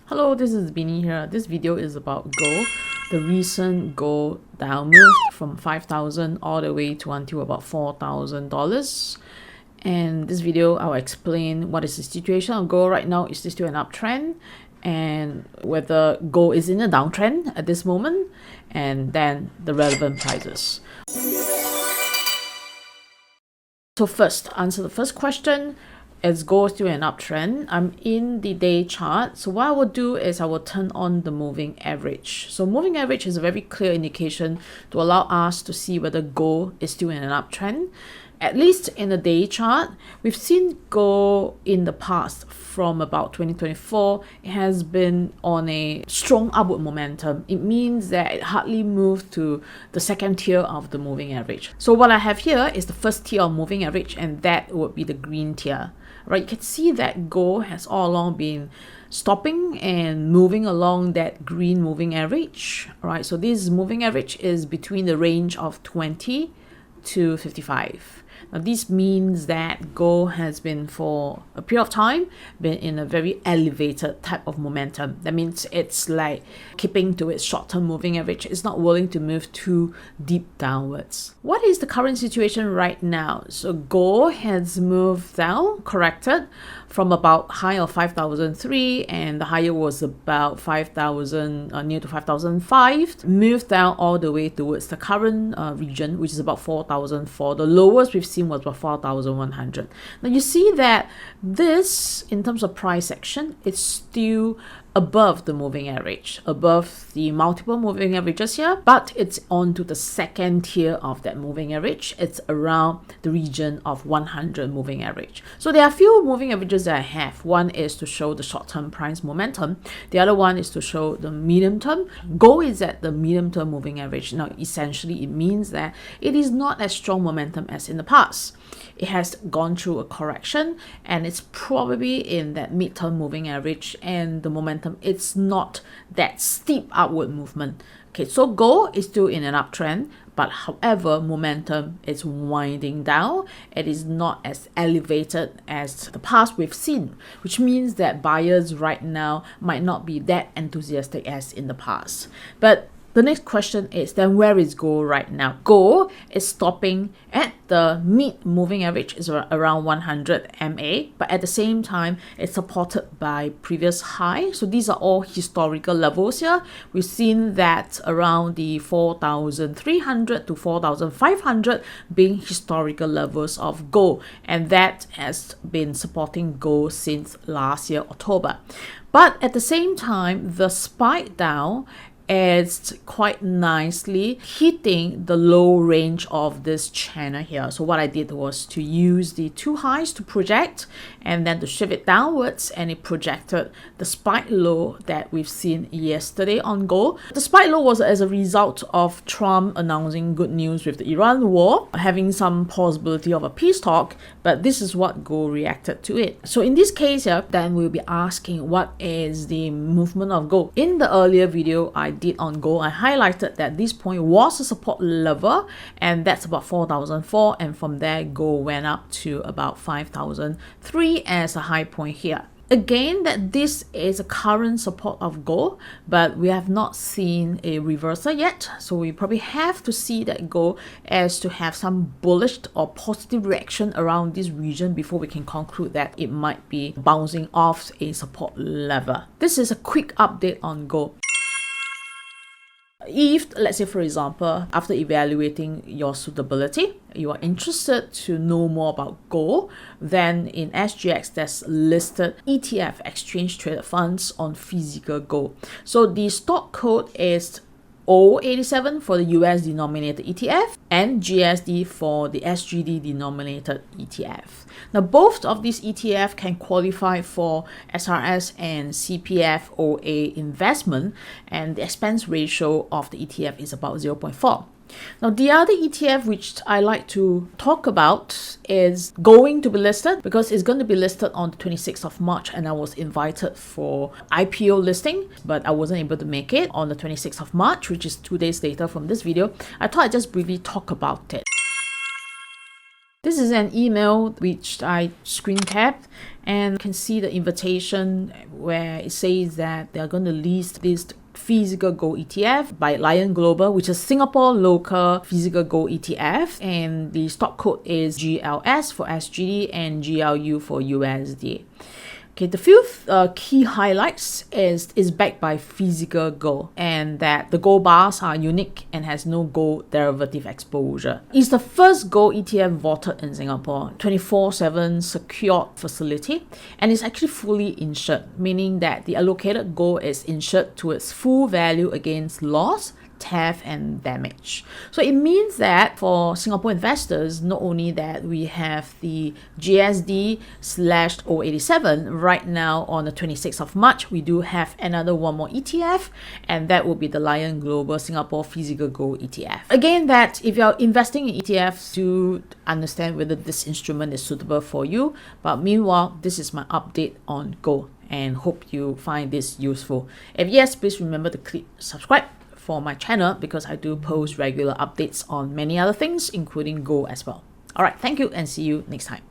Hello, this is Bini here. This video is about gold. The recent gold down moved from 5,000 all the way to until about $4,000. And this video, I'll explain what is the situation of gold right now. Is this still an uptrend? And whether gold is in a downtrend at this moment, and then the relevant prices. So first, answer the first question. Is gold still an uptrend? I'm in the day chart. So what I will do is I will turn on the moving average. So moving average is a very clear indication to allow us to see whether gold is still in an uptrend. At least in the day chart, we've seen gold in the past from about 2024. It has been on a strong upward momentum. It means that it hardly moved to the second tier of the moving average. So what I have here is the first tier of moving average, and that would be the green tier. Right, you can see that gold has all along been stopping and moving along that green moving average. Right, so this moving average is between the range of 20 to 55. Now this means that gold has been for a period of time been in a very elevated type of momentum. That means it's like keeping to its short-term moving average. It's not willing to move too deep downwards. What is the current situation right now? So gold has moved down, corrected from about high of 5,003, and the higher was about 5,000, near to 5,005. Moved down all the way towards the current region, which is about 4,004. The lowest we've seen was about 4,100. Now you see that this, in terms of price action, it's still above the moving average, above the multiple moving averages here, but it's on to the second tier of that moving average. It's around the region of 100 moving average. So there are a few moving averages that I have. One is to show the short-term price momentum. The other one is to show the medium-term. Gold is at the medium-term moving average. Now, essentially, it means that it is not as strong momentum as in the past. It has gone through a correction, and it's probably in that mid-term moving average, and the momentum, it's not that steep upward movement. Okay, so gold is still in an uptrend, but however, momentum is winding down. It is not as elevated as the past we've seen, which means that buyers right now might not be that enthusiastic as in the past. But the next question is, then where is gold right now? Gold is stopping at the mid moving average, is around 100 MA, but at the same time, it's supported by previous high. So these are all historical levels here. We've seen that around the 4,300 to 4,500 being historical levels of gold, and that has been supporting gold since last year, October. But at the same time, the spike down is quite nicely hitting the low range of this channel here. So what I did was to use the two highs to project and then to shift it downwards, and it projected the spike low that we've seen yesterday on gold. The spike low was as a result of Trump announcing good news with the Iran war, having some possibility of a peace talk, but this is what gold reacted to it. So in this case here, then we'll be asking what is the movement of gold. In the earlier video I did on gold, I highlighted that this point was a support level, and that's about 4,004, and from there gold went up to about 5,003 as a high point here. Again, that this is a current support of gold, but we have not seen a reversal yet, so we probably have to see that gold as to have some bullish or positive reaction around this region before we can conclude that it might be bouncing off a support level. This is a quick update on gold. If, let's say for example, after evaluating your suitability, you are interested to know more about gold, then in SGX there's listed ETF, exchange traded funds on physical gold. So the stock code is O87 for the US denominated ETF and GSD for the SGD denominated ETF. Now both of these ETF can qualify for SRS and CPF OA investment, and the expense ratio of the ETF is about 0.4. Now the other ETF which I like to talk about is going to be listed, because it's going to be listed on the 26th of March, and I was invited for IPO listing, but I wasn't able to make it on the 26th of March, which is 2 days later from this video. I thought I'd just briefly talk about it. This is an email which I screen capped, and you can see the invitation where it says that they're going to list this physical gold ETF by Lion Global, which is Singapore local physical gold ETF, and the stock code is GLS for SGD and GLU for USD. Okay, the few key highlights is backed by physical gold, and that the gold bars are unique and has no gold derivative exposure. It's the first gold ETF vaulted in Singapore, 24/7 secured facility, and it's actually fully insured, meaning that the allocated gold is insured to its full value against loss, theft and damage. So it means that for Singapore investors, not only that we have the GSD/087 right now on the 26th of March, we do have another one more ETF, and that will be the Lion Global Singapore Physical Gold ETF. Again, that if you're investing in ETFs, do understand whether this instrument is suitable for you. But meanwhile, this is my update on gold, and hope you find this useful. If yes, please remember to click subscribe for my channel, because I do post regular updates on many other things, including gold as well. All right, thank you and see you next time.